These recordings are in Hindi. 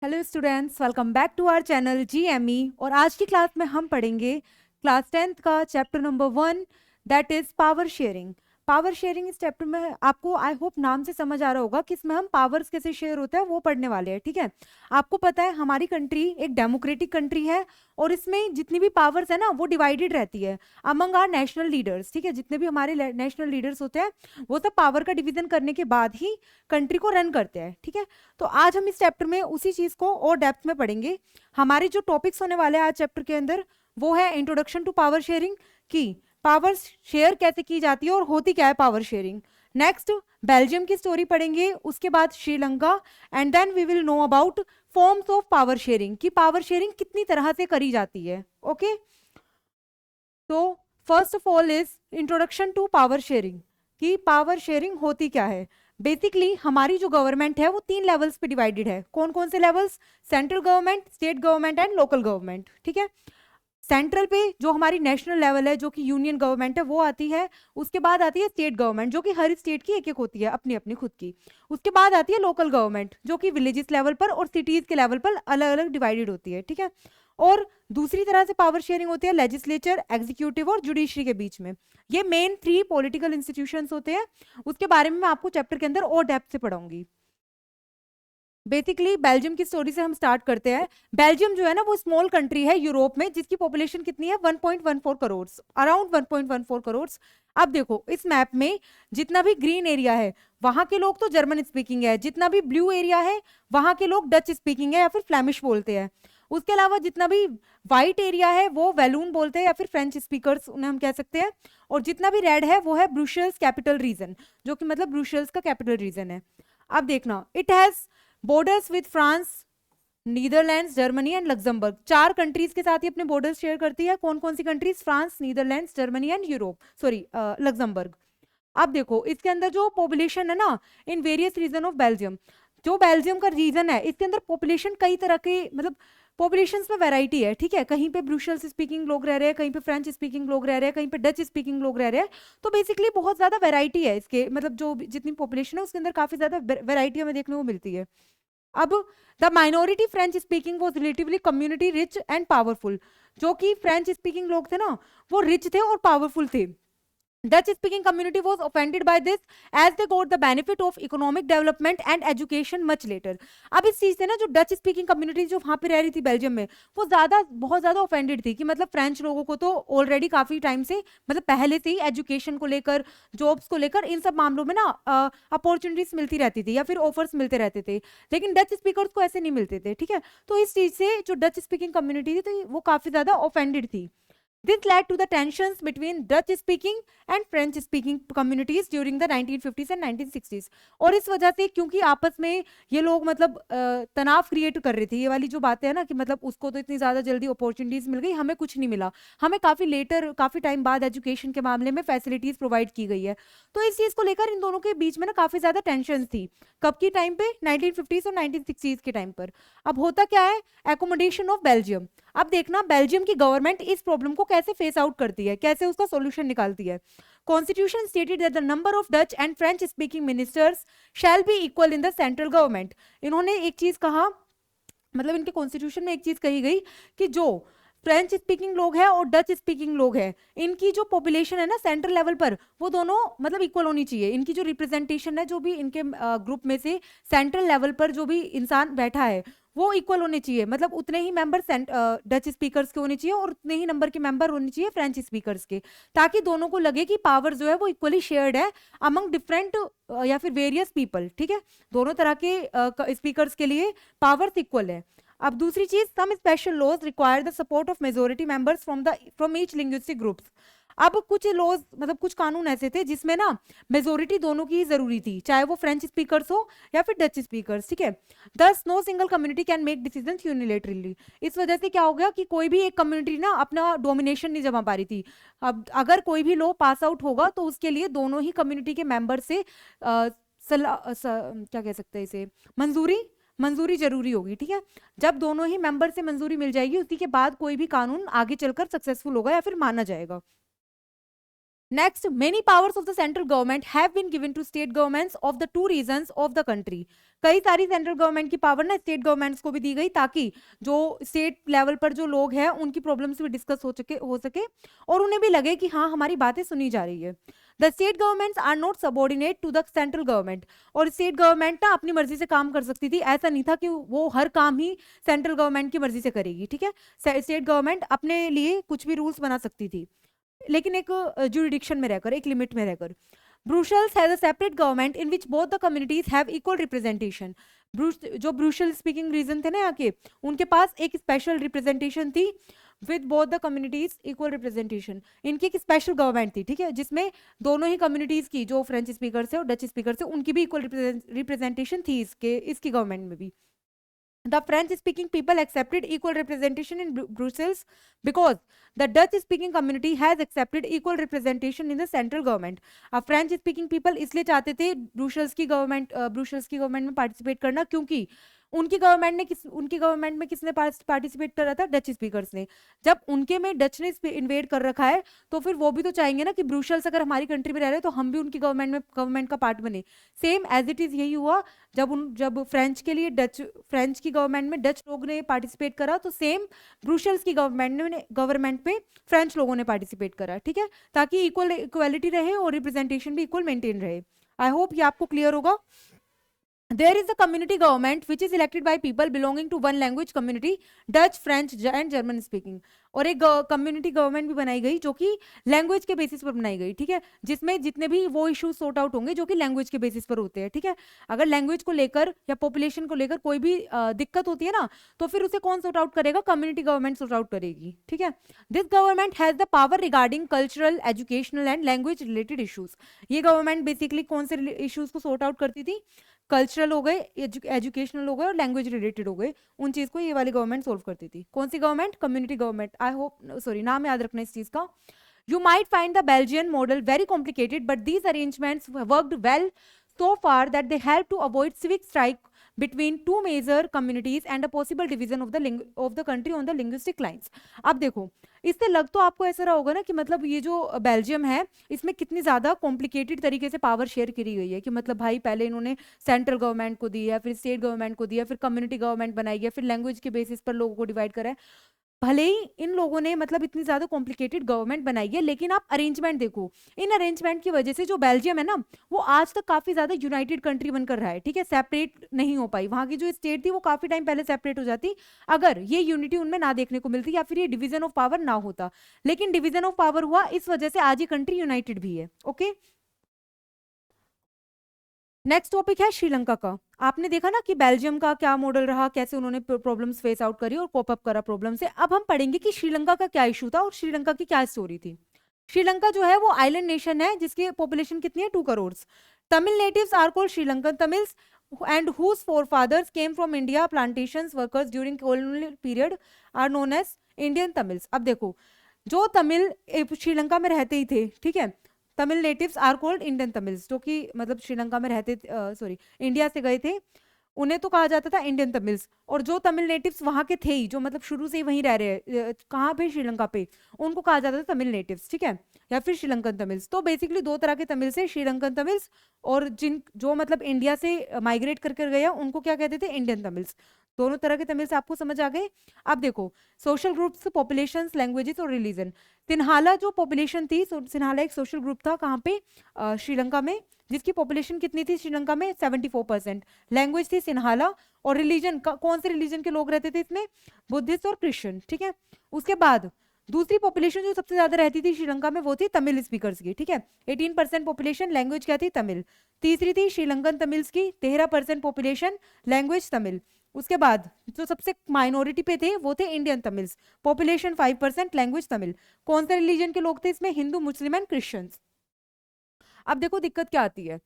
Hello students, welcome back to our channel GME. और आज की क्लास में हम पढ़ेंगे क्लास 10th का chapter number 1, that is power sharing. Power sharing इस चैप्टर में आपको आई होप नाम से समझ आ रहा होगा कि इसमें हम पावर्स कैसे शेयर होता है वो पढ़ने वाले हैं। ठीक है, आपको पता है हमारी कंट्री एक डेमोक्रेटिक कंट्री है और इसमें जितनी भी पावर्स है ना वो डिवाइडेड रहती है अमंग आर नेशनल लीडर्स। ठीक है, जितने भी हमारे नेशनल लीडर्स होते हैं वो सब पावर का डिवीजन करने के बाद ही कंट्री को रन करते हैं। ठीक है, तो आज हम इस चैप्टर में उसी चीज को और डेप्थ में पढ़ेंगे। हमारे जो टॉपिक्स होने वाले हैं आज चैप्टर के अंदर वो है इंट्रोडक्शन टू पावर शेयरिंग, की पावर शेयर कैसे की जाती है और होती क्या है पावर शेयरिंग। नेक्स्ट बेल्जियम की स्टोरी पढ़ेंगे, उसके बाद Sri Lanka, and then we will know about forms of power sharing, की पावर शेयरिंग कितनी तरह से करी जाती है। ओके, तो first of all is introduction to power sharing, कि पावर शेयरिंग होती क्या है। बेसिकली हमारी जो गवर्नमेंट है वो 3 लेवल्स पे डिवाइडेड है। कौन कौन से levels? Central government, state government and local government. ठीक है, सेंट्रल पे जो हमारी नेशनल लेवल है जो कि यूनियन गवर्नमेंट है वो आती है। उसके बाद आती है स्टेट गवर्नमेंट जो कि हर स्टेट की एक एक होती है अपनी अपनी खुद की। उसके बाद आती है लोकल गवर्नमेंट जो कि विलेजेस लेवल पर और सिटीज के लेवल पर अलग अलग डिवाइडेड होती है। ठीक है, और दूसरी तरह से पावर शेयरिंग होती है लेजिस्लेचर, एग्जीक्यूटिव और जुडिशरी के बीच में। ये मेन 3 पॉलिटिकल इंस्टीट्यूशंस होते हैं। उसके बारे में मैं आपको चैप्टर के अंदर और डेप्थ से पढ़ाऊंगी। बेसिकली बेल्जियम की स्टोरी से हम स्टार्ट करते हैं। बेल्जियम जो है ना वो स्मॉल कंट्री है यूरोप में जिसकी पॉपुलेशन कितनी है 1.14 करोड़, अराउंड 1.14 करोड़। अब देखो इस मैप में जितना भी ग्रीन एरिया है वहां के लोग तो जर्मन स्पीकिंग है, जितना भी ब्लू एरिया है वहां के लोग डच स्पीकिंग है या फिर फ्लैमिश बोलते हैं। उसके अलावा जितना भी व्हाइट एरिया है वो वैलून बोलते हैं या फिर फ्रेंच स्पीकर्स उन्हें हम कह सकते हैं। और जितना भी रेड है वो है ब्रुसेल्स कैपिटल रीजन, जो कि मतलब ब्रुसेल्स का कैपिटल रीजन है। अब देखना, it has borders with France, Netherlands, Germany and Luxembourg. 4 countries के साथ ही अपने बॉर्डर शेयर करती है। कौन कौन सी countries? France, Netherlands, Germany and Europe, sorry Luxembourg. अब देखो इसके अंदर जो पॉपुलेशन है ना in various region of Belgium, जो बेल्जियम का रीजन है इसके अंदर पॉपुलेशन कई तरह के मतलब पॉपुलेशन में वैरायटी है। ठीक है, कहीं पे ब्रुसेल्स स्पीकिंग लोग रह रहे हैं, कहीं पे फ्रेंच स्पीकिंग लोग रह रहे हैं, कहीं पे डच स्पीकिंग लोग रह रहे हैं। तो बेसिकली बहुत ज्यादा वैरायटी है इसके, मतलब जो जितनी पॉपुलेशन है उसके अंदर काफी ज्यादा वैरायटी हमें देखने को मिलती है। अब the minority French speaking was relatively community rich and powerful. जो कि फ्रेंच स्पीकिंग लोग थे ना वो रिच थे और पावरफुल थे। Dutch speaking community was offended by this as they got the benefit of economic development and education much later. अब इस चीज से ना जो डच स्पीकिंग कम्युनिटी जो वहां पे रह रही थी बेल्जियम में वो बहुत ज्यादा ऑफेंडेड थी कि मतलब फ्रेंच लोगों को तो ऑलरेडी काफी टाइम से मतलब पहले से ही एजुकेशन को लेकर, जॉब्स को लेकर इन सब मामलों में ना अपॉर्चुनिटीज मिलती रहती थी या फिर ऑफर्स मिलते रहते थे, लेकिन डच स्पीकर्स को ऐसे नहीं मिलते थे। ठीक है, तो इस चीज से जो डच स्पीकिंग कम्युनिटी थी तो वो काफी ज्यादा ऑफेंडेड थी। This led to the tensions between Dutch speaking and French speaking communities during the 1950s and 1960s। और इस वजह से क्योंकि आपस में ये लोग मतलब तनाव क्रिएट कर रहे थे, ये वाली जो बातें है ना कि मतलब उसको तो इतनी ज्यादा जल्दी अपॉर्चुनिटीज मिल गई, हमें कुछ नहीं मिला, हमें काफी लेटर काफी टाइम बाद एजुकेशन के मामले में फैसिलिटीज प्रोवाइड की गई है। तो इस चीज को लेकर इन दोनों के बीच में ना काफी ज्यादा टेंशन थी। कब की टाइम पे? 1950s और 1960s के टाइम पर। अब होता क्या है, एकोमोडेशन ऑफ बेल्जियम। अब देखना बेल्जियम की गवर्नमेंट इस प्रॉब्लम को कैसे फेस आउट करती है, कैसे उसका सॉल्यूशन निकालती है। Constitution stated that the number of Dutch and French speaking ministers shall be equal in the central government. इन्होंने एक चीज कहा, मतलब इनके कॉन्स्टिट्यूशन में एक चीज कही गई कि जो फ्रेंच स्पीकिंग लोग हैं और डच स्पीकिंग लोग हैं इनकी जो पॉपुलेशन है ना सेंट्रल लेवल पर वो दोनों मतलब इक्वल होनी चाहिए। इनकी जो रिप्रेजेंटेशन है जो भी इनके ग्रुप में से सेंट्रल लेवल पर जो भी इंसान बैठा है वो इक्वल होने चाहिए, मतलब उतने ही मेंबर डच स्पीकर्स के होने चाहिए और उतने ही नंबर के मेंबर होने चाहिए फ्रेंच स्पीकर्स के, ताकि दोनों को लगे कि पावर जो है वो इक्वली शेयर्ड है अमंग डिफरेंट या फिर वेरियस पीपल। ठीक है, दोनों तरह के स्पीकर्स के लिए पावर्स इक्वल है। अब दूसरी चीज, some special laws require the support of majority members from each linguistic groups. अब कुछ लॉज मतलब कुछ कानून ऐसे थे जिसमें ना मेजोरिटी दोनों की ही जरूरी थी, चाहे वो फ्रेंच स्पीकर्स हो या फिर डच स्पीकर्स। ठीक है, thus no single community can make decisions unilaterally. इस वजह से क्या हो गया कि कोई भी एक कम्युनिटी ना अपना डोमिनेशन नहीं जमा पा रही थी। अब अगर कोई भी लॉ पास आउट होगा तो उसके लिए दोनों ही कम्युनिटी के मेंबर से क्या कह सकते हैं इसे, मंजूरी जरूरी होगी। ठीक है, जब दोनों ही मेंबर से मंजूरी मिल जाएगी उसी के बाद कोई भी कानून आगे चलकर सक्सेसफुल होगा या फिर माना जाएगा। Next, many powers of the central government have been given to state governments of the 2 regions of the country. कई सारी सेंट्रल गवर्नमेंट की पावर ना स्टेट गवर्नमेंट्स को भी दी गई, ताकि जो स्टेट लेवल पर जो लोग हैं उनकी प्रॉब्लम्स भी डिस्कस हो सके और उन्हें भी लगे कि हाँ हमारी बातें सुनी जा रही है। The state governments are not subordinate to the central government. और स्टेट गवर्नमेंट ना अपनी मर्जी से काम कर सकती थी, ऐसा नहीं था कि वो हर काम ही सेंट्रल गवर्नमेंट की मर्जी से करेगी, ठीक है। स्टेट गवर्नमेंट अपने लिए कुछ भी रूल्स बना सकती थी, लेकिन एक जुरिडिक्शन में रहकर, एक लिमिट में रहकर। Brussels has a separate government in which both the communities have equal representation. जो ब्रुसेल स्पीकिंग रीजन थे ना यहाँ के, उनके पास एक स्पेशल रिप्रेजेंटेशन थी with both the communities equal representation. इनकी एक स्पेशल गवर्नमेंट थी, ठीक है, जिसमें दोनों ही कम्युनिटीज की, जो फ्रेंच स्पीकर से और डच स्पीकर से, उनकी भी इक्वल रिप्रेजेंटेशन थी इसकी गवर्नमेंट में भी। The French-speaking people accepted equal representation in Brussels because the Dutch-speaking community has accepted equal representation in the central government. अब French-speaking people इसलिए चाहते थे ब्रुसेल्स की गवर्नमेंट में पार्टिसिपेट करना, क्योंकि उनकी गवर्नमेंट में किसने पार्टिसिपेट करा था? डच स्पीकर्स ने। जब उनके में डच ने इन्वेड कर रखा है, तो फिर वो भी तो चाहेंगे ना कि ब्रुसेल्स अगर हमारी कंट्री में रह रहे हैं तो हम भी उनकी गवर्नमेंट का पार्ट बने। सेम एज इट इज यही हुआ जब फ्रेंच की गवर्नमेंट में डच लोग ने पार्टिसिपेट करा, तो सेम ब्रुसेल्स की गवर्नमेंट में फ्रेंच लोगों ने पार्टिसिपेट करा, ठीक है, ताकि इक्वलिटी रहे और रिप्रेजेंटेशन भी इक्वल मेंटेन रहे। आई होप ये आपको क्लियर होगा। There is a community government which is elected by people belonging to one language community, Dutch, French and German speaking। और एक कम्युनिटी गवर्नमेंट भी बनाई गई जो कि लैंग्वेज के बेसिस पर बनाई गई, ठीक है, जिसमें जितने भी वो इश्यूज सॉर्ट आउट होंगे जो कि लैंग्वेज के बेसिस पर होते हैं, ठीक है। अगर लैंग्वेज को लेकर या पॉपुलेशन को लेकर कोई भी दिक्कत होती है ना, तो फिर उसे कौन सॉर्ट आउट करेगा? कम्युनिटी गवर्नमेंट सॉर्ट आउट करेगी, ठीक है। This government has the power regarding cultural, educational and language related issues. ये गवर्नमेंट बेसिकली कौन से इश्यूज को सॉर्ट आउट करती थी? कल्चरल हो गए, एजुकेशनल हो गए और लैंग्वेज रिलेटेड हो गए, उन चीज को ये वाली गवर्नमेंट सोल्व करती थी। कौन सी government? Community government. I hope, sorry, नाम याद रखना इस चीज का। You might find the Belgian model very complicated, but these arrangements worked well so far that they help to avoid civic strife between two major communities and a possible division of the country on the linguistic lines। अब देखो, इससे लग तो आपको ऐसा रहा होगा ना कि मतलब ये जो बेल्जियम है, इसमें कितनी ज्यादा कॉम्प्लिकेटेड तरीके से पावर शेयर करी गई है, कि मतलब भाई पहले इन्होंने सेंट्रल गवर्नमेंट को दी है, फिर स्टेट गवर्नमेंट को दिया, फिर कम्युनिटी गवर्नमेंट बनाई है, फिर लैंग्वेज के बेसिस पर लोगों को डिवाइड करा है। भले ही इन लोगों ने मतलब इतनी ज्यादा कॉम्प्लिकेटेड गवर्नमेंट बनाई है, लेकिन आप अरेंजमेंट देखो, इन अरेंजमेंट की वजह से जो बेल्जियम है ना, वो आज तक काफी ज्यादा यूनाइटेड कंट्री बनकर रहा है, ठीक है, सेपरेट नहीं हो पाई। वहां की जो स्टेट थी वो काफी टाइम पहले सेपरेट हो जाती अगर ये यूनिटी उनमें ना देखने को मिलती, या फिर ये डिवीजन ऑफ पावर ना होता। लेकिन डिवीजन ऑफ पावर हुआ, इस वजह से आज ये कंट्री यूनाइटेड भी है। ओके, नेक्स्ट टॉपिक है श्रीलंका का। आपने देखा ना कि बेल्जियम का क्या मॉडल रहा, कैसे उन्होंने प्रॉब्लम्स फेस आउट करी और कॉप अप करा प्रॉब्लम से। अब हम पढ़ेंगे कि श्रीलंका का क्या इशू था और श्रीलंका की क्या स्टोरी थी। श्रीलंका जो है वो आइलैंड नेशन है, जिसकी पॉपुलेशन कितनी है? 2 crore. Tamil natives are called Sri Lankan Tamils and whose forefathers came from India plantations workers during colonial period are known as Indian Tamils। अब देखो, जो तमिल श्रीलंका में रहते ही थे, ठीक है, Tamil natives are called Indian Tamils, जो कि मतलब श्रीलंका में रहते, सॉरी, इंडिया से गए थे, उन्हें तो कहा जाता था इंडियन तमिल्स। और जो तमिल नेटिव्स वहां के थे ही, जो मतलब शुरू से ही वहीं रह रहे हैं, कहाँ पे? श्रीलंका पे, उनको कहा जाता था तमिल नेटिव्स, ठीक है, या फिर श्रीलंकन तमिल्स। तो बेसिकली 2 तरह के तमिल्स है, श्रीलंकन तमिल्स और जो मतलब इंडिया से माइग्रेट करके गया उनको क्या कहते थे? Indian Tamils. दोनों तरह के तमिल्स आपको समझ आ गए। अब देखो, सोशल ग्रुप्स, पॉपुलेशंस, लैंग्वेजेस और रिलीजन। सिन्हाला जो पॉपुलेशन थी, सिन्हाला एक सोशल ग्रुप था, कहाँ पे? श्रीलंका में, जिसकी पॉपुलेशन कितनी थी श्रीलंका में? 74%। लैंग्वेज थी सिन्हाला, और रिलीजन कौन से रिलीजन के लोग रहते थे इसमें? बुद्धिस्ट और क्रिश्चियन, ठीक है। उसके बाद दूसरी पॉपुलेशन जो सबसे ज्यादा रहती थी श्रीलंका में वो थी तमिल स्पीकर्स की, ठीक है, 18% पॉपुलेशन, लैंग्वेज क्या थी? तमिल। तीसरी थी श्रीलंकन तमिल्स की, 13% पॉपुलेशन, लैंग्वेज तमिल। उसके बाद जो सबसे माइनॉरिटी पे थे वो थे Indian Tamils, population 5%, language Tamil. कौन से रिलीजन के लोग थे इसमें? Hindu, Muslim and Christians. अब देखो दिक्कत क्या आती है,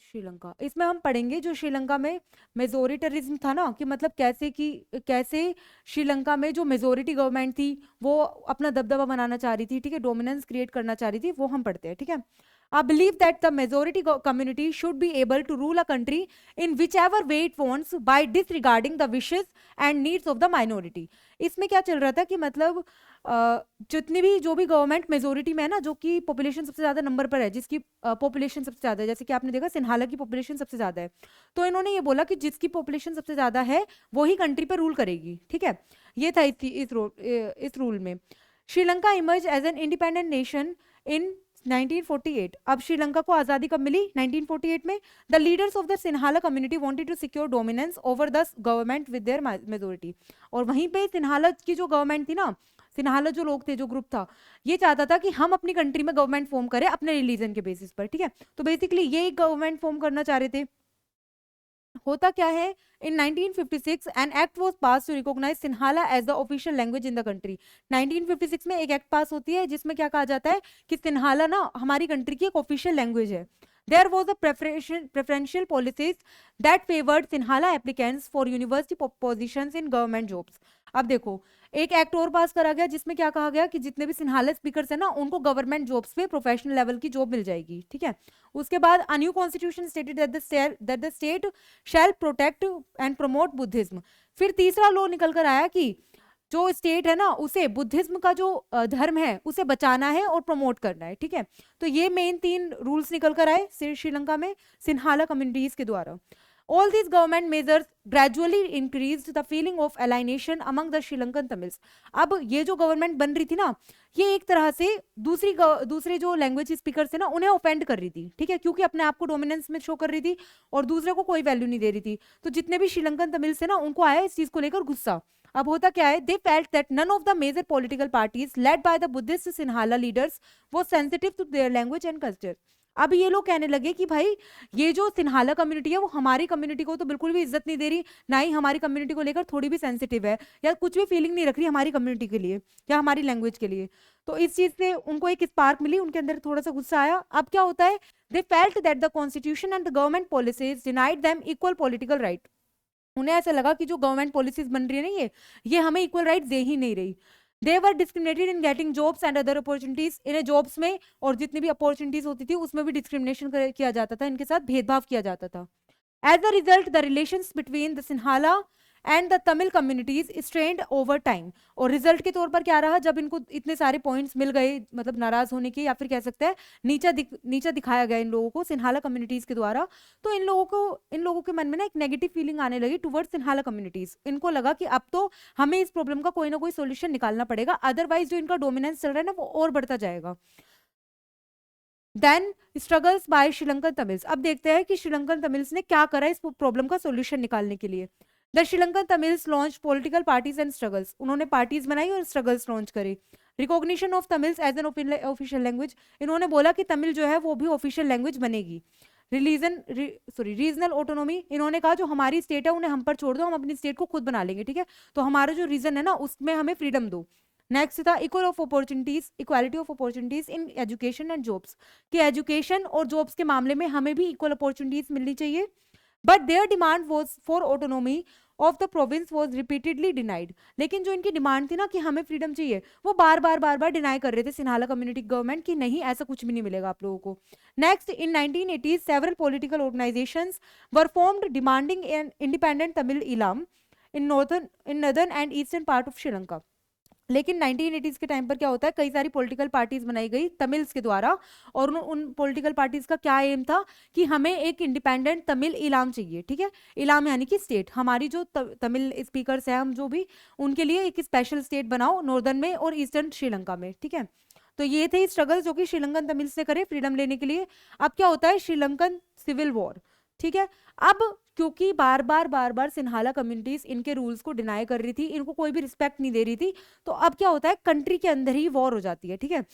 श्रीलंका, इसमें हम पढ़ेंगे जो श्रीलंका में मेजोरिटरिज्म था ना, कि मतलब कैसे श्रीलंका में जो मेजोरिटी गवर्नमेंट थी वो अपना दबदबा बनाना चाह रही थी, ठीक है, डोमिनेंस क्रिएट करना चाह रही थी, वो हम पढ़ते हैं, ठीक है। I believe that the majority community should be able to rule a country in whichever way it wants by disregarding the wishes and needs of the minority। इसमें क्या चल रहा था कि मतलब जितनी भी जो भी गवर्नमेंट मेजोरिटी में है ना, जो कि पॉपुलेशन सबसे ज्यादा नंबर पर है, जिसकी पॉपुलेशन सबसे ज्यादा है, जैसे कि आपने देखा सिन्हाला की पॉपुलेशन सबसे ज्यादा है, तो इन्होंने ये बोला कि जिसकी पॉपुलेशन सबसे ज्यादा है वो ही कंट्री पर रूल करेगी, ठीक है। ये था इस रूल में। Sri Lanka emerge as an independent nation in 1948। अब श्रीलंका को आजादी कब मिली? 1948 में। The leaders of the Sinhala community wanted to secure dominance over the government with their majority. और वहीं पे सिन्हाला की जो गवर्नमेंट थी ना, सिन्हाला जो लोग थे, जो ग्रुप था, ये चाहता था कि हम अपनी कंट्री में गवर्नमेंट फॉर्म करें अपने रिलीजन के बेसिस पर, ठीक है। तो बेसिकली ये एक गवर्नमेंट फॉर्म करना चाह रहे थे। होता क्या है, in 1956 an act was pass to recognise Sinhala as the official language in the country. 1956 में एक एक्ट पास होती है जिसमें क्या कहा जाता है कि सिन्हाला ना हमारी कंट्री की एक ऑफिशियल लैंग्वेज है। There was a preferential policies that favored Sinhala applicants for university positions in government jobs। अब देखो, एक एक्ट और पास करा गया जिसमें क्या कहा गया कि जितने भी सिन्हाला स्पीकर्स है ना, उनको गवर्नमेंट जॉब्स पे प्रोफेशनल लेवल की जॉब मिल जाएगी, ठीक है। उसके बाद a new constitution stated that the state shall protect and promote Buddhism. फिर तीसरा लॉ निकल कर आया कि जो स्टेट है ना, उसे बुद्धिज्म का जो धर्म है उसे बचाना है और प्रमोट करना है, ठीक है। तो ये मेन 3 रूल्स निकल कर आए श्रीलंका में सिन्हाला कम्युनिटीज के द्वारा। All these government measures gradually increased the feeling of alienation among the Sri Lankan Tamils। अब ये जो गवर्नमेंट बन रही थी ना, ये एक तरह से दूसरे जो लैंग्वेज स्पीकर थे ना, उन्हें ऑफेंड कर रही थी, ठीक है, क्योंकि अपने आप को डोमिनेंस में शो कर रही थी और दूसरे को कोई वैल्यू नहीं दे रही थी। तो जितने भी श्रीलंकन तमिल्स थे ना, उनको आया इस चीज को लेकर गुस्सा। अब होता क्या है, they felt that none of the major political parties led by the Buddhist Sinhala leaders वो sensitive to their language and culture. अब ये लोग कहने लगे कि भाई ये जो सिन्हाला कम्युनिटी है वो हमारी कम्युनिटी को तो बिल्कुल भी इज्जत नहीं दे रही, ना ही हमारी कम्युनिटी को लेकर थोड़ी भी सेंसिटिव है या कुछ भी फीलिंग नहीं रख रही हमारी कम्युनिटी के लिए या हमारी लैंग्वेज के लिए। तो इस चीज से उनको एक स्पार्क मिली, उनके अंदर थोड़ा सा गुस्सा आया। अब क्या होता है, they felt that the constitution and the government policies denied them equal political right. उन्हें ऐसा लगा कि जो गवर्नमेंट पॉलिसीज बन रही है ना, ये हमें इक्वल राइट दे ही नहीं रही। They were discriminated in getting jobs and other opportunities. इन्हें जॉब्स में और जितनी भी अपॉर्चुनिटीज होती थी उसमें भी डिस्क्रिमिनेशन किया जाता था, इनके साथ भेदभाव किया जाता था। As a result the relations between the Sinhala and the Tamil communities strained over time. और रिजल्ट के तौर पर क्या रहा, जब इनको इतने सारे पॉइंट्स मिल गए, मतलब नाराज होने के, या फिर कह सकते हैं नीचा दिखाया गया इन लोगों को सिन्हाला कम्युनिटीज के द्वारा, तो इन लोगों के मन में ना एक नेगेटिव फीलिंग आने लगी टुवर्ड्स सिन्हाला कम्युनिटीज। इनको लगा कि अब तो हमें इस प्रॉब्लम का कोई ना कोई सोल्यूशन निकालना पड़ेगा, अदरवाइज जो इनका डोमिनेंस चल रहा है ना वो और बढ़ता जाएगा। Then struggles bye Sri Lankan Tamils. अब देखते हैं कि श्रीलंकन तमिल्स ने क्या करा इस प्रॉब्लम का सोल्यूशन निकालने के लिए। The Sri Lankan Tamils launch political parties and struggles. उन्होंने पार्टीज बनाई और स्ट्रगल्स लॉन्च करे। Recognition of Tamils as an official language. इन्होंने बोला कि तमिल जो है वो भी ऑफिशियल लैंग्वेज बनेगी। Regional autonomy. इन्होंने कहा जो हमारी स्टेट है उन्हें हम पर छोड़ दो, हम अपनी स्टेट को खुद बना लेंगे, ठीक है। तो हमारा जो रीजन है ना उसमें हमें फ्रीडम दो। नेक्स्ट था equality of opportunities in education and jobs, कि एजुकेशन और जॉब्स के मामले में हमें भी इक्वल अपॉर्चुनिटीज मिलनी चाहिए। But their demand was for autonomy of the province was repeatedly denied. लेकिन जो इनकी डिमांड थी ना कि हमें फ्रीडम चाहिए, वो बार बार डिनाई कर रहे थे सिन्हाला कम्युनिटी गवर्नमेंट की नहीं, ऐसा कुछ भी नहीं मिलेगा आप लोगों को। Next, in 1980 several political organisations were formed demanding N independent Tamil Eelam in northern and eastern part of Sri Lanka. लेकिन 1980s के टाइम पर क्या होता है, कई सारी पॉलिटिकल पार्टीज बनाई गई तमिल्स के द्वारा, और उन पॉलिटिकल पार्टीज का क्या एम था कि हमें एक इंडिपेंडेंट तमिल इलाम चाहिए, ठीक है। इलाम यानी कि स्टेट, हमारी जो तमिल स्पीकर्स हैं हम जो भी, उनके लिए एक स्पेशल स्टेट बनाओ नॉर्दर्न में और ईस्टर्न श्रीलंका में, ठीक है। तो ये थे स्ट्रगल जो कि श्रीलंकन तमिल्स ने करे फ्रीडम लेने के लिए। अब क्या होता है, श्रीलंकन सिविल वॉर, ठीक है। अब क्योंकि बार बार सिन्हाला कम्युनिटीज इनके रूल्स को डिनाई कर रही थी, इनको कोई भी रिस्पेक्ट नहीं दे रही थी, तो अब क्या होता है, कंट्री के अंदर ही वॉर हो जाती है, ठीक है।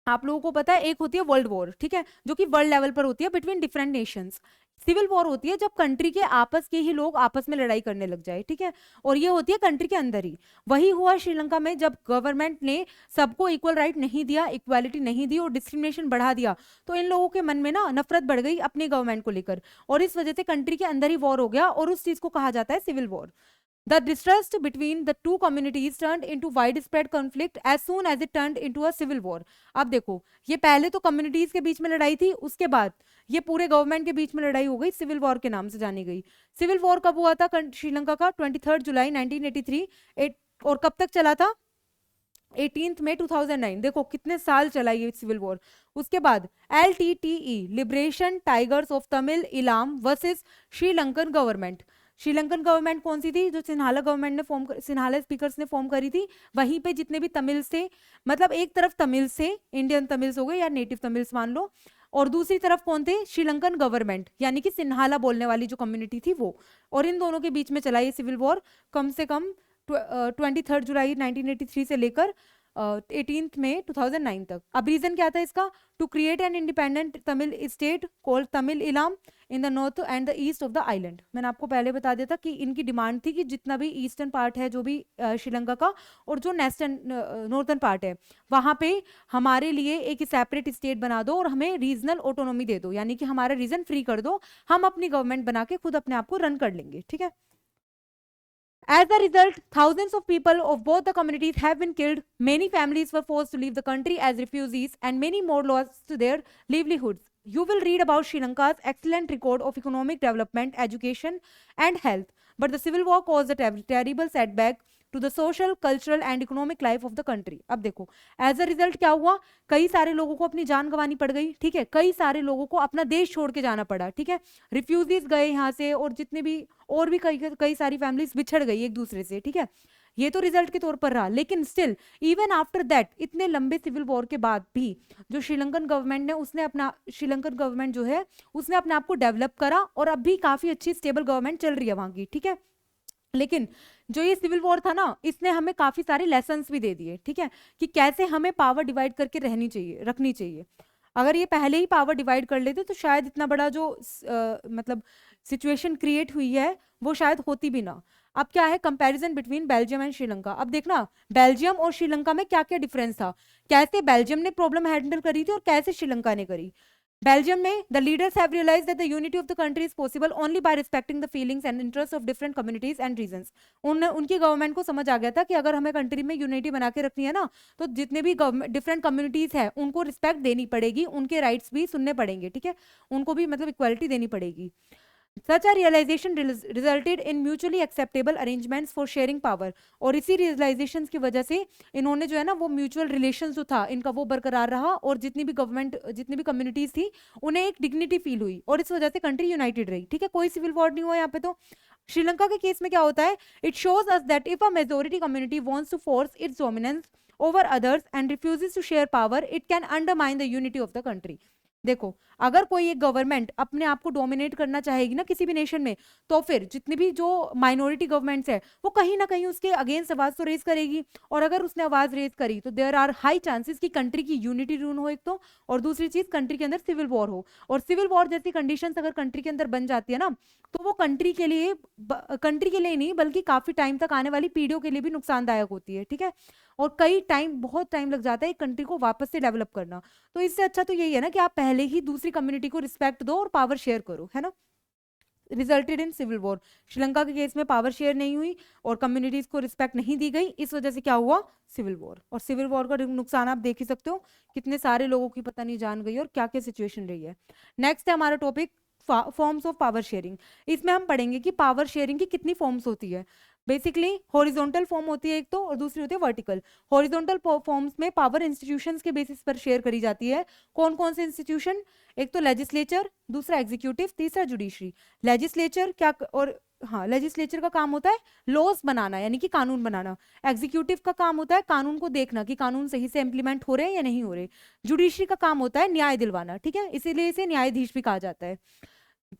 आप लोगों को पता है एक होती है वर्ल्ड वॉर, ठीक है, जो कि वर्ल्ड लेवल पर होती है between different nations. Civil war होती है जब कंट्री के आपस के ही लोग आपस में लड़ाई करने लग जाए, ठीक है, और ये होती है कंट्री के अंदर ही। वही हुआ श्रीलंका में, जब गवर्नमेंट ने सबको इक्वल राइट नहीं दिया, इक्वालिटी नहीं दी और डिस्क्रिमिनेशन बढ़ा दिया, तो इन लोगों के मन में ना नफरत बढ़ गई अपनी गवर्नमेंट को लेकर, और इस वजह से कंट्री के अंदर ही वॉर हो गया, और उस चीज को कहा जाता है civil war. The distrust between the two communities turned into widespread conflict as soon as it turned into a civil war। अब देखो, ये पहले तो कम्युनिटीज के बीच में लड़ाई थी, उसके बाद ये पूरे गवर्नमेंट के बीच में लड़ाई हो गई, सिविल वॉर के नाम से जानी गई। सिविल वॉर कब हुआ था श्रीलंका का? 23 जुलाई 1983। और कब तक चला था? 18 मई 2009, देखो कितने साल चला ये सिविल वॉर। उसके बाद LTTE, liberation tigers of Tamil Ilam versus Sri Lankan government. Sri Lankan government कौन सी थी? जो सिन्हाला गवर्नमेंट ने सिन्हाला स्पीकर्स ने फॉर्म करी थी। वहीं पे जितने भी तमिल से, मतलब एक तरफ तमिल से इंडियन तमिल्स हो गए या नेटिव तमिल्स मान लो, और दूसरी तरफ कौन थे? श्रीलंकन गवर्नमेंट, यानी कि सिन्हाला बोलने वाली जो कम्युनिटी थी वो। और इन दोनों के बीच में चला ये सिविल वॉर कम से कम 23 जुलाई 1983 से लेकर 18 मई 2009 तक। अब रीजन क्या था इसका? To create an independent Tamil state called Tamil Eelam in the north and the east of the island. मैंने आपको पहले बता दिया था कि इनकी डिमांड थी कि जितना भी ईस्टर्न पार्ट है जो भी श्रीलंका का, और जो नॉर्थर्न पार्ट है वहां पे हमारे लिए एक सेपरेट स्टेट बना दो और हमें रीजनल ऑटोनॉमी दे दो, यानी कि हमारा रीजन फ्री कर दो, हम अपनी गवर्नमेंट बना के खुद अपने आप को रन कर लेंगे। ठीक है। As a result, thousands of people of both the communities have been killed. Many families were forced to leave the country as refugees, and many more lost their livelihoods. You will read about Sri Lanka's excellent record of economic development, education, and health. But the civil war caused a terrible setback to the social, cultural, and economic life of the country. अब देखो, as a result क्या हुआ? कई सारे लोगों को अपनी जान गंवानी पड़ गई। ठीक है, कई सारे लोगों को अपना देश छोड़ के जाना पड़ा। ठीक है, रिफ्यूजीज गए यहाँ से, और जितने भी और भी कई सारी फैमिलीज बिछड़ गई एक दूसरे से। ठीक है, ये तो रिजल्ट के तौर पर रहा, लेकिन स्टिल इवन आफ्टर दैट, इतने लंबे सिविल वॉर के बाद भी जो श्रीलंकन गवर्नमेंट ने श्रीलंकन गवर्नमेंट जो है उसने अपने आप को डेवलप करा, और अब भी काफी अच्छी स्टेबल गवर्नमेंट चल रही है वहां की। ठीक है, लेकिन जो ये सिविल वॉर था ना, इसने हमें काफी सारे लेसन्स भी दे दिए। ठीक है, कि कैसे हमें पावर डिवाइड करके रखनी चाहिए। अगर ये पहले ही पावर डिवाइड कर लेते तो शायद इतना बड़ा जो मतलब सिचुएशन क्रिएट हुई है वो शायद होती भी ना। अब क्या है comparison between Belgium and Sri Lanka. अब देखना बेल्जियम और श्रीलंका में क्या क्या डिफरेंस था, कैसे बेल्जियम ने प्रॉब्लम हैंडल करी थी और कैसे श्रीलंका ने करी। बेल्जियम में the leaders have realised that the unity of the country is possible only by respecting the feelings and interest of different communities and regions. उनकी गवर्नमेंट को समझ आ गया था कि अगर हमें कंट्री में यूनिटी बना के रखनी है ना, तो जितने भी डिफरेंट कम्युनिटीज है उनको रिस्पेक्ट देनी पड़ेगी, उनके राइट्स भी सुनने पड़ेंगे। ठीक है, उनको भी मतलब इक्वालिटी देनी पड़ेगी। Such a realization resulted in mutually acceptable arrangements for sharing power। और इसी रियलाइजेशन की वजह से इन्होंने जो है ना वो म्यूचुअल रिलेशन जो था इनका वो बरकरार रहा, और जितनी भी कम्युनिटीज थी उन्हें एक डिग्निटी फील हुई, और इस वजह से कंट्री यूनाइटेड रही। ठीक है, कोई सिविल वॉर नहीं हुआ यहाँ पे। तो श्रीलंका के केस में क्या होता है? It shows us that if a majority community wants to force its dominance over others and refuses to share power, it can undermine the unity of the country. देखो, अगर कोई एक गवर्नमेंट अपने आप को डोमिनेट करना चाहेगी ना किसी भी नेशन में, तो फिर जितनी भी जो माइनॉरिटी गवर्नमेंट्स है वो कहीं ना कहीं उसके अगेंस्ट आवाज तो रेज करेगी, और अगर उसने आवाज रेज करी तो देयर आर हाई चांसेस कि कंट्री की यूनिटी रूल हो एक तो, और दूसरी चीज कंट्री के अंदर सिविल वॉर हो। और सिविल वॉर जैसी कंडीशंस अगर कंट्री के अंदर बन जाती है ना, तो वो कंट्री के लिए नहीं बल्कि काफी टाइम तक आने वाली पीढ़ियों के लिए भी नुकसानदायक होती है। ठीक है, और बहुत टाइम लग जाता है एक कंट्री को वापस से डेवलप करना। तो इससे अच्छा तो यही है ना कि आप पहले ही दूसरी कम्युनिटी को रिस्पेक्ट दो और पावर शेयर करो, है ना। Resulted in civil war. Sri Lanka के केस में पावर शेयर नहीं हुई और कम्युनिटीज को रिस्पेक्ट नहीं दी गई, इस वजह से क्या हुआ? Civil war. और सिविल वॉर का नुकसान आप देख ही सकते हो, कितने सारे लोगों की पता नहीं जान गई और क्या क्या सिचुएशन रही है। नेक्स्ट है हमारा topic forms of power sharing. इसमें हम पढ़ेंगे कि पावर शेयरिंग की कितनी फॉर्म्स होती है। बेसिकली हॉरिजॉन्टल फॉर्म होती है एक तो, और दूसरी होती है वर्टिकल। हॉरिजॉन्टल फॉर्म्स में पावर इंस्टीट्यूशंस के बेसिस पर शेयर करी जाती है। कौन कौन से इंस्टीट्यूशन? एक तो लेजिस्लेचर, दूसरा एग्जीक्यूटिव, तीसरा जुडिशरी। लेजिस्लेचर क्या और हाँ, लेजिस्लेचर का काम होता है लॉज बनाना, यानी कि कानून बनाना। एग्जीक्यूटिव का काम होता है कानून को देखना कि कानून सही से इंप्लीमेंट हो रहे हैं या नहीं हो रहे। जुडिशरी का काम होता है न्याय दिलवाना। ठीक है, इसीलिए इसे न्यायाधीश भी कहा जाता है।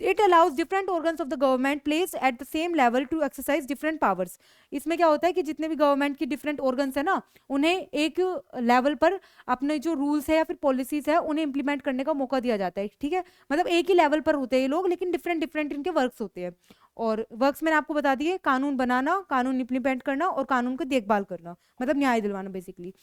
It allows different organs of the government placed at the same level to exercise different powers। इसमें क्या होता है कि जितने भी गवर्नमेंट की डिफरेंट ऑर्गन्स है ना, उन्हें एक लेवल पर अपने जो रूल्स है या फिर पॉलिसीज है उन्हें इंप्लीमेंट करने का मौका दिया जाता है। ठीक है, मतलब एक ही लेवल पर होते हैं ये लोग, लेकिन डिफरेंट इनके वर्क्स होते हैं। और वर्क्स मैंने आपको बता दिए, कानून बनाना, कानून इंप्लीमेंट करना और कानून की देखभाल करना, मतलब न्याय दिलवाना basically.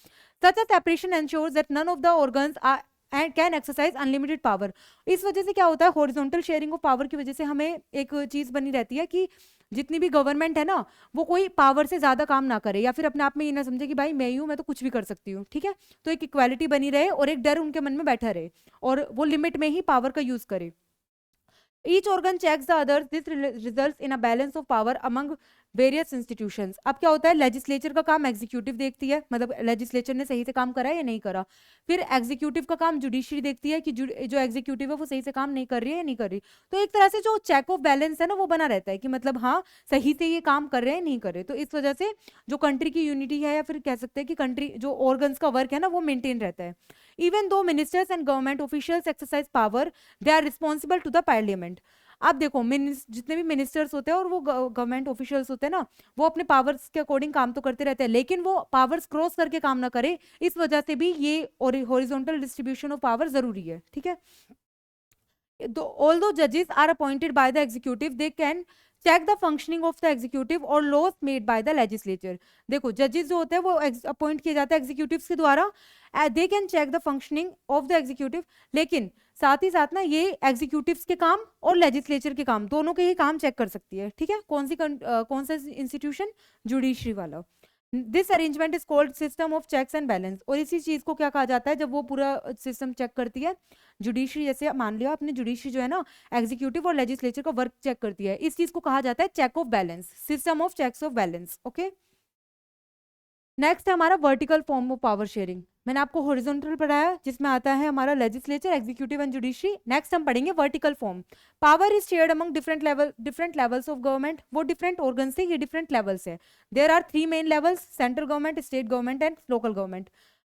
Such a separation ensures that none of the organs are and can exercise unlimited power. इस वजह से क्या होता है, हॉरिजॉन्टल शेयरिंग ऑफ पावर की वजह से हमें एक चीज बनी रहती है कि जितनी भी गवर्नमेंट है ना वो कोई पावर से ज्यादा काम ना करे, या फिर अपने आप में ये ना समझे कि भाई मैं ही हूं, मैं तो कुछ भी कर सकती हूँ। ठीक है, तो एक इक्वालिटी बनी रहे और एक डर उनके मन में बैठा रहे और वो लिमिट में ही पावर का यूज करे। Each organ checks the others. This results in a balance of power among various institutions. अब क्या होता है, लेजिस्लेचर का काम एग्जीक्यूटिव देखती है, मतलब लेजिस्लेचर ने सही से काम करा है या नहीं करा. फिर एग्जीक्यूटिव का काम जुडिशरी देखती है कि जो एग्जीक्यूटिव है वो सही से काम नहीं कर रही है या नहीं कर रही. तो एक तरह से जो चेक ऑफ बैलेंस है ना वो बना रहता है कि मतलब हाँ सही से ये काम कर रहे हैं नहीं कर रहे. तो इस वजह से जो कंट्री की यूनिटी है या फिर कह सकते हैं कि कंट्री जो ऑर्गन्स का वर्क है ना वो मेंटेन रहता है. Even though ministers and government officials exercise power, they are responsible to the parliament. आप देखो जितने भी मिनिस्टर्स होते हैं और वो गवर्नमेंट ऑफिशियल्स होते हैं ना, वो अपने पावर्स के अकॉर्डिंग काम तो करते रहते हैं, लेकिन वो पावर्स क्रॉस करके काम ना करे. इस वजह से भी ये हॉरिजॉन्टल डिस्ट्रीब्यूशन ऑफ पावर जरूरी है. ठीक है. Although judges are appointed by the executive, they can check the functioning of the executive or laws made by the legislature. देखो जजेस जो होते हैं वो अपॉइंट किए जाते हैं एग्जीक्यूटिव के द्वारा. They can check the functioning of the executive, लेकिन साथ ही साथ ना ये एग्जीक्यूटिव्स के काम और लेजिस्लेचर के काम दोनों के ही काम चेक कर सकती है. ठीक है. कौन सा इंस्टीट्यूशन, जुडिशरी वाला. This arrangement is called system of checks and balance. और इसी चीज को क्या कहा जाता है जब वो पूरा सिस्टम चेक करती है. जुडिशरी, जैसे मान लिया आपने, जुडिशरी जो है ना एग्जीक्यूटिव और लेजिस्लेचर का वर्क चेक करती है, इस चीज को कहा जाता है check of balance, system of checks of balance. Okay. Next है हमारा vertical form of power sharing. मैंने आपको हॉरिजॉन्टल पढ़ाया जिसमें आता है हमारा legislature, executive and judiciary. Next हम पढ़ेंगे vertical form. Power is shared among different levels of government. वो डिफरेंट ऑर्गन से, ये डिफरेंट लेवल्स है. There are 3 main levels, central government, state government and local government.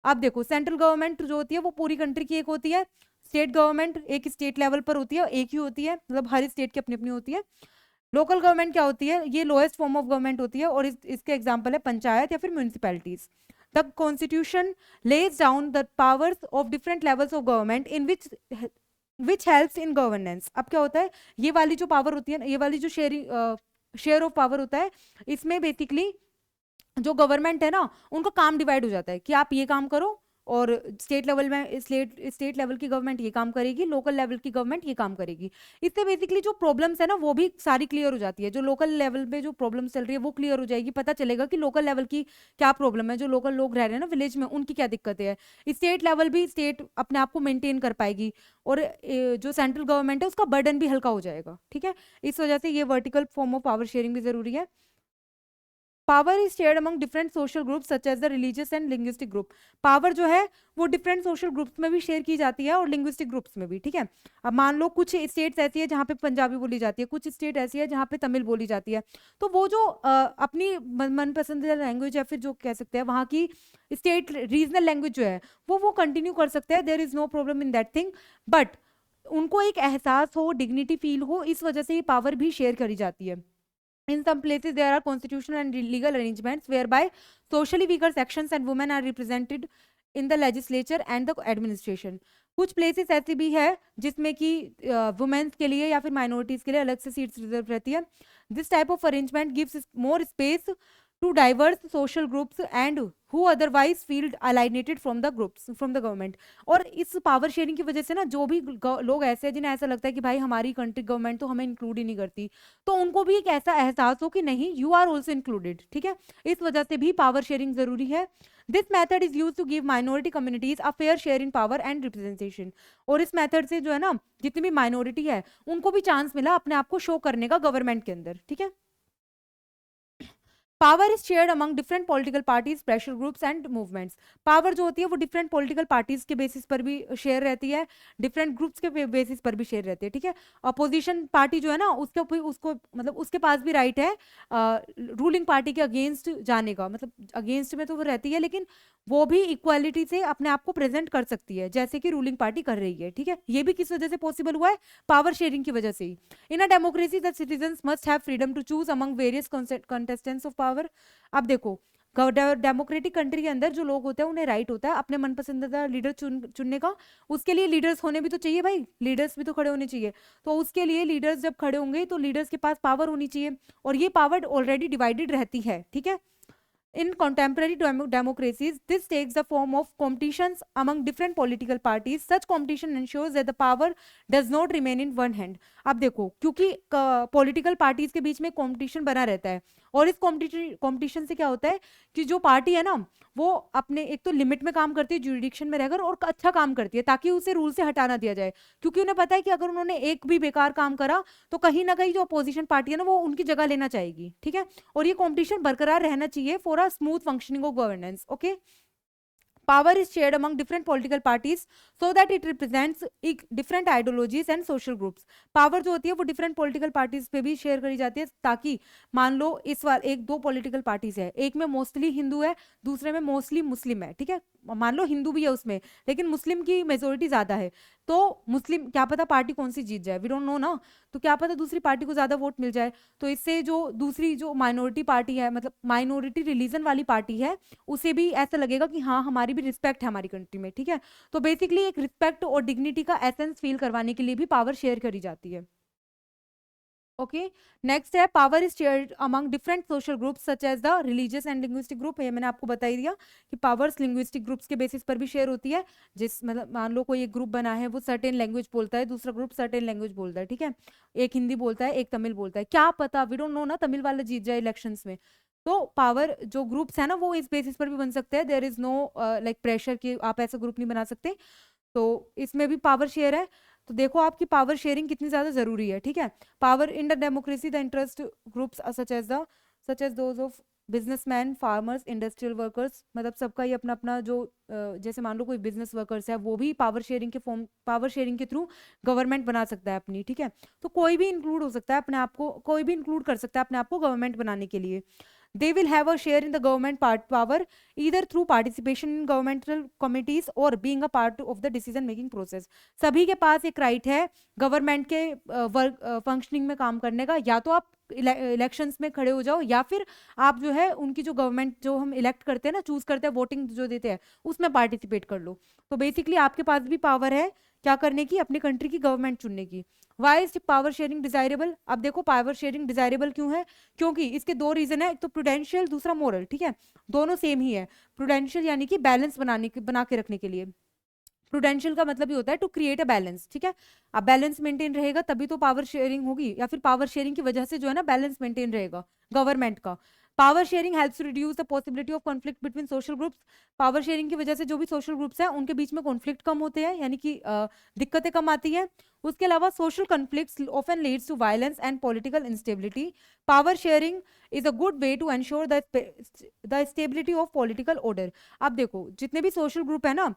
आप देखो सेंट्रल गवर्नमेंट जो होती है वो पूरी कंट्री की एक होती है. स्टेट गवर्नमेंट एक स्टेट लेवल पर होती है, एक ही होती है, मतलब हर स्टेट की अपनी अपनी होती है. लोकल गवर्नमेंट क्या होती है, ये लोएस्ट फॉर्म ऑफ गवर्नमेंट होती है और इसके एग्जांपल है पंचायत या फिर municipalities. The constitution lays down the powers of different levels of government in which helps in governance. अब क्या होता है, ये वाली जो पावर होती है, ये वाली जो शेयर ऑफ पावर होता है, इसमें बेसिकली जो गवर्नमेंट है ना उनका काम डिवाइड हो जाता है कि आप ये काम करो, और स्टेट लेवल में स्टेट लेवल की गवर्नमेंट ये काम करेगी, लोकल लेवल की गवर्नमेंट ये काम करेगी. इससे बेसिकली जो प्रॉब्लम्स है ना वो भी सारी क्लियर हो जाती है. जो लोकल लेवल पे जो प्रॉब्लम चल रही है वो क्लियर हो जाएगी, पता चलेगा कि लोकल लेवल की क्या प्रॉब्लम है, जो लोकल लोग रह रहे हैं ना विलेज में उनकी क्या दिक्कतें हैं. स्टेट लेवल भी स्टेट अपने आप को मेंटेन कर पाएगी, और जो सेंट्रल गवर्नमेंट है उसका बर्डन भी हल्का हो जाएगा. ठीक है. इस वजह से ये vertical form of power sharing भी जरूरी है. Power is shared among different social groups such as the religious and linguistic group. Power जो है वो डिफरेंट सोशल ग्रुप्स में भी शेयर की जाती है और लिंग्विस्टिक ग्रुप्स में भी. ठीक है. अब मान लो कुछ स्टेट्स ऐसी है जहाँ पे पंजाबी बोली जाती है, कुछ स्टेट ऐसी है जहाँ पे तमिल बोली जाती है. तो वो जो अपनी मन पसंदीदा लैंग्वेज या फिर जो कह सकते हैं वहाँ की स्टेट रीजनल लैंग्वेज जो है वो कंटिन्यू कर सकते हैं. There is no problem in that thing. But उनको एक एहसास हो, डिग्निटी फील हो, इस वजह से ये पावर भी शेयर करी जाती है. In some places, there are constitutional and legal arrangements whereby socially weaker sections and women are represented in the legislature and the administration. कुछ प्लेसेस ऐसी भी है जिसमें कि वुमेन्स के लिए या फिर माइनॉरिटीज के लिए अलग से सीट्स रिजर्व रहती है. This type of arrangement gives more space to diverse social groups and who otherwise feel alienated from the groups from the government. और इस पावर शेयरिंग की वजह से ना जो भी लोग ऐसे हैं जिन्हें ऐसा लगता है कि भाई हमारी कंट्री गवर्नमेंट तो हमें इंक्लूड ही नहीं करती, तो उनको भी एक ऐसा एहसास हो कि नहीं, यू आर ऑल्सो इंक्लूडेड. ठीक है. इस वजह से भी पावर शेयरिंग जरूरी है. This method is use to give minority communities a fair share in power and representation. और इस मेथड से जो है ना जितनी भी माइनॉरिटी है उनको भी चांस मिला अपने आप को शो करने का गवर्नमेंट के अंदर. ठीक है. Power is shared among different political parties, pressure groups and movements. Power जो होती है वो डिफरेंट पॉलिटिकल पार्टीज के बेसिस पर भी शेयर रहती है, डिफरेंट ग्रुप्स के बेसिस पर भी शेयर रहती है. ठीक है. अपोजिशन पार्टी जो है ना उसको मतलब उसके पास भी राइट है रूलिंग पार्टी के अगेंस्ट जाने का, मतलब अगेंस्ट में तो वो रहती है लेकिन वो भी इक्वालिटी से अपने आप को प्रेजेंट कर सकती है जैसे कि रूलिंग पार्टी कर रही है. ठीक है. ये भी किस वजह से पॉसिबल हुआ है, पावर शेयरिंग की वजह से ही. In a democracy the citizens must have freedom to choose among various contestants of power. अब देखो डेमोक्रेटिक कंट्री के अंदर जो लोग होते हैं उन्हें राइट होता है अपने मनपसंदीदा लीडर चुनने का. उसके लिए लीडर्स होने भी तो चाहिए भाई, लीडर्स भी तो खड़े होने चाहिए. तो उसके लिए लीडर्स जब खड़े होंगे तो लीडर्स के पास पावर होनी चाहिए, और ये पावर ऑलरेडी डिवाइडेड रहती है. ठीक है. In contemporary democracies, this takes the form of competitions among different political parties. Such competition ensures that the power does not remain in one hand. अब देखो क्योंकि पॉलिटिकल पार्टीज के बीच में कंपटीशन बना रहता है और इस कॉम्पिटिशन से क्या होता है कि जो पार्टी है ना वो अपने एक तो लिमिट में काम करती है जुरिडिक्शन में रहकर और अच्छा काम करती है ताकि उसे रूल से हटा ना दिया जाए, क्योंकि उन्हें पता है कि अगर उन्होंने एक भी बेकार काम करा तो कहीं ना कहीं जो अपोजिशन पार्टी है ना वो उनकी जगह लेना चाहेगी, ठीक है। और ये कॉम्पिटिशन बरकरार रहना चाहिए for a smooth functioning of governance, okay. Power is shared among different political parties so that it represents different ideologies and social groups. Power जो होती है वो डिफरेंट पॉलिटिकल पार्टीज पे भी शेयर करी जाती है ताकि मान लो इस बार एक दो पॉलिटिकल पार्टीज है, एक में मोस्टली हिंदू है, दूसरे में मोस्टली मुस्लिम है, ठीक है। मान लो हिंदू भी है उसमें लेकिन मुस्लिम की मेजोरिटी ज्यादा है, तो मुस्लिम क्या पता पार्टी कौन सी जीत जाए, वी डोंट नो ना, तो क्या पता दूसरी पार्टी को ज्यादा वोट मिल जाए। तो इससे जो दूसरी जो माइनॉरिटी पार्टी है मतलब माइनॉरिटी रिलीजन वाली पार्टी है उसे भी ऐसा लगेगा कि हाँ हमारी भी रिस्पेक्ट है हमारी कंट्री में, ठीक है। तो बेसिकली एक रिस्पेक्ट और डिग्निटी का एसेंस फील करवाने के लिए भी पावर शेयर करी जाती है, ओके। नेक्स्ट है power is shared among different social groups such as the religious and linguistic group. ये मैंने आपको बता ही दिया कि पावर्स लिंग्विस्टिक ग्रुप्स के बेसिस पर भी शेयर होती है। जिस मतलब मान लो कोई एक ग्रुप बना है वो सर्टेन लैंग्वेज बोलता है, दूसरा ग्रुप सर्टेन लैंग्वेज बोलता है, ठीक है। एक हिंदी बोलता है एक तमिल बोलता है, क्या पता वी डोंट नो ना तमिल वाला जीत जाए इलेक्शंस में। तो पावर जो ग्रुप्स है ना वो इस बेसिस पर भी बन सकते हैं, there is no like pressure कि आप ऐसा ग्रुप नहीं बना सकते, तो इसमें भी पावर शेयर है। तो देखो आपकी पावर शेयरिंग कितनी ज्यादा जरूरी है, ठीक है। Power in the democracy the interest groups such as those of businessman farmers industrial workers, मतलब सबका ही अपना अपना जो जैसे मान लो कोई बिजनेस वर्कर्स है वो भी पावर शेयरिंग के थ्रू गवर्नमेंट बना सकता है अपनी, ठीक है। तो कोई भी इंक्लूड हो सकता है अपने आप को, कोई भी इंक्लूड कर सकता है अपने आप को गवर्नमेंट बनाने के लिए। They will have a share in the government power either through participation in governmental committees or being a part of the decision making process. सभी के पास एक राइट है गवर्नमेंट के वर्क फंक्शनिंग में काम करने का, या तो आप इलेक्शंस में खड़े हो जाओ या फिर आप जो है उनकी जो गवर्नमेंट जो हम इलेक्ट करते हैं ना, चूज करते हैं, वोटिंग जो देते हैं उसमें पार्टिसिपेट कर लो। तो बेसिकली आपके पास भी पावर है क्या करने की, अपनी कंट्री की गवर्नमेंट चुनने की। Why is power sharing desirable? अब देखो पावर शेयरिंग डिजायरेबल क्यों है, क्योंकि इसके दो रीजन है, एक तो प्रूडेंशियल दूसरा मोरल, ठीक है। दोनों सेम ही है। प्रूडेंशियल यानी कि बैलेंस बना के रखने के लिए, प्रूडेंशियल का मतलब ये होता है टू क्रिएट अ बैलेंस, ठीक है। अब बैलेंस मेंटेन रहेगा तभी तो पावर शेयरिंग होगी, या फिर पावर शेयरिंग की वजह से जो है ना बैलेंस मेंटेन रहेगा गवर्नमेंट का। Power sharing helps to reduce the possibility of conflict between social groups. Power sharing की वजह से जो भी सोशल ग्रुप्स हैं उनके बीच में कॉन्फ्लिक्ट कम होते हैं, यानी कि दिक्कतें कम आती हैं। उसके अलावा social conflicts often leads to violence and political instability. Power sharing is a good way to ensure the stability of political order. अब देखो जितने भी सोशल ग्रुप है ना,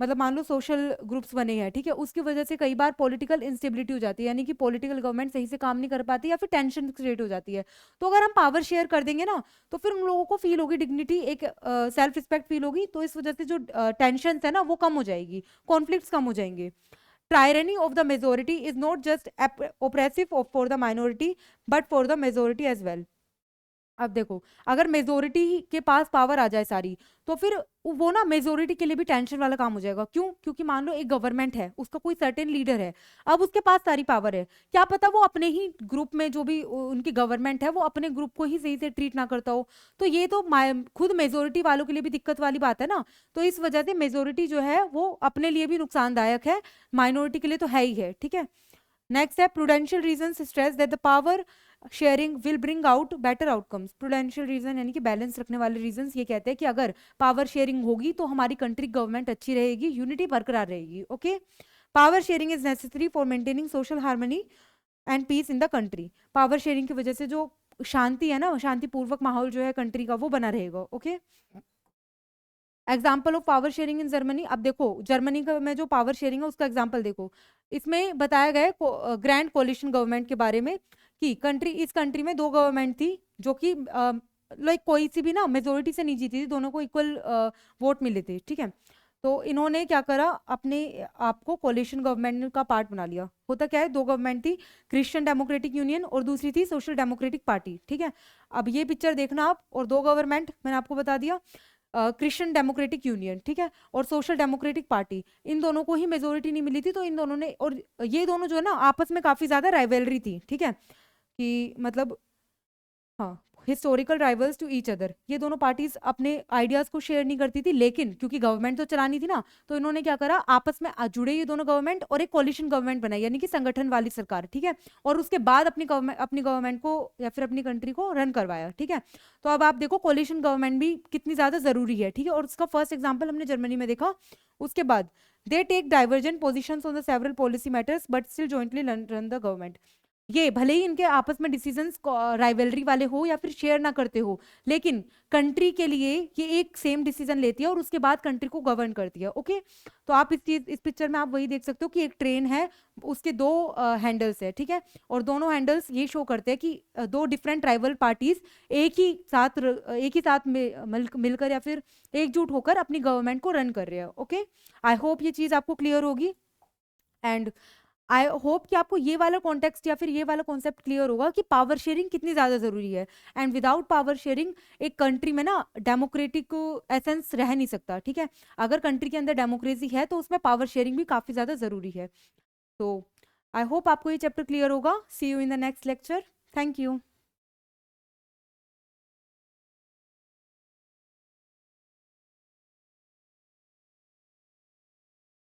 मतलब मान लो सोशल ग्रुप्स बने हैं, ठीक है, उसकी वजह से कई बार पॉलिटिकल इंस्टेबिलिटी हो जाती है, यानी कि पॉलिटिकल गवर्नमेंट सही से काम नहीं कर पाती या फिर टेंशन क्रिएट हो जाती है। तो अगर हम पावर शेयर कर देंगे ना तो फिर उन लोगों को फील होगी डिग्निटी, एक सेल्फ रिस्पेक्ट फील होगी, तो इस वजह से जो टेंशन है ना वो कम हो जाएगी, कॉन्फ्लिक्ट्स कम हो जाएंगे। Tyranny of the majority is not just oppressive for the minority but for the majority as well. अब देखो अगर मेजोरिटी के पास पावर आ जाए सारी तो फिर वो ना मेजोरिटी के लिए भी टेंशन वाला काम हो जाएगा। क्यों? क्योंकि मान लो एक गवर्नमेंट है, उसका कोई सर्टेन लीडर है, अब उसके पास सारी पावर है, क्या पता वो अपने ही ग्रुप में जो भी उनकी गवर्नमेंट है वो अपने ग्रुप को ही सही से ट्रीट ना करता हो, तो ये तो खुद मेजोरिटी वालों के लिए भी दिक्कत वाली बात है ना। तो इस वजह से मेजोरिटी जो है वो अपने लिए भी नुकसानदायक है, माइनॉरिटी के लिए तो है ही है, ठीक है। नेक्स्ट है prudential reason stress that the power sharing will bring out better outcomes. Prudential reason यानी कि बैलेंस रखने वाले रीजंस ये कहते हैं कि अगर पावर शेयरिंग होगी तो हमारी कंट्री गवर्नमेंट अच्छी रहेगी, यूनिटी बरकरार रहेगी, okay. Power sharing is necessary for maintaining social harmony and peace in the country. Power sharing की वजह से जो शांति है ना, शांतिपूर्वक माहौल जो है कंट्री का वो बना रहेगा, okay. Example of power sharing in Germany. अब देखो जर्मनी का में जो पावर शेयरिंग है उसका एग्जाम्पल देखो, इसमें बताया गया है ग्रैंड कोलिशन गवर्नमेंट के बारे में कि इस कंट्री में दो गवर्नमेंट थी जो कि लाइक कोई सी भी ना मेजोरिटी से नहीं जीती थी, दोनों को इक्वल वोट मिले थे, ठीक है। तो इन्होंने क्या करा, अपने आपको कोलिशन गवर्नमेंट का पार्ट बना लिया। होता क्या है, दो गवर्नमेंट थी, क्रिश्चियन डेमोक्रेटिक यूनियन और दूसरी थी सोशल डेमोक्रेटिक पार्टी, ठीक है। अब ये पिक्चर देखना आप, और दो गवर्नमेंट मैंने आपको बता दिया, क्रिश्चियन डेमोक्रेटिक यूनियन, ठीक है, और सोशल डेमोक्रेटिक पार्टी, इन दोनों को ही मेजोरिटी नहीं मिली थी, तो इन दोनों ने, और ये दोनों जो है ना आपस में काफी ज्यादा राइवलरी थी, ठीक है, कि मतलब हाँ historical rivals to each other, ये दोनों पार्टीज अपने आइडियाज को शेयर नहीं करती थी, लेकिन क्योंकि गवर्नमेंट तो चलानी थी ना, तो इन्होंने क्या करा, आपस में जुड़े ये दोनों गवर्नमेंट और एक कोलिशन गवर्नमेंट बनाई, यानी कि संगठन वाली सरकार, ठीक है। और उसके बाद अपनी गवर्नमेंट को या फिर अपनी कंट्री को रन करवाया, ठीक है। तो अब आप देखो कोलिशन गवर्नमेंट भी कितनी ज्यादा जरूरी है, ठीक है। और उसका फर्स्ट एग्जाम्पल हमने जर्मनी में देखा। उसके बाद they take divergent position on the several policy matters but still jointly run the government. ये भले ही इनके आपस में डिसीजंस राइवलरी वाले हो या फिर शेयर ना करते हो, लेकिन कंट्री के लिए ये एक सेम डिसीजन लेती है और उसके बाद कंट्री को गवर्न करती है, ओके। तो आप इस पिक्चर में आप वही देख सकते हो कि एक ट्रेन है, उसके दो हैंडल्स है, ठीक है। और दोनों हैंडल्स ये शो करते हैं कि दो डिफरेंट राइवल पार्टीज एक ही साथ मिलकर या फिर एकजुट होकर अपनी गवर्नमेंट को रन कर रहे हैं, ओके। आई होप ये चीज आपको क्लियर होगी, एंड आई होप कि आपको ये वाला कॉन्टेक्स्ट या फिर ये वाला कॉन्सेप्ट क्लियर होगा कि पावर शेयरिंग कितनी ज़्यादा ज़रूरी है। एंड विदाउट पावर शेयरिंग एक कंट्री में ना डेमोक्रेटिक एसेंस रह नहीं सकता, ठीक है। अगर कंट्री के अंदर डेमोक्रेसी है तो उसमें पावर शेयरिंग भी काफ़ी ज़्यादा ज़रूरी है। तो आई होप आपको ये चैप्टर क्लियर होगा। See you in the next lecture. Thank you.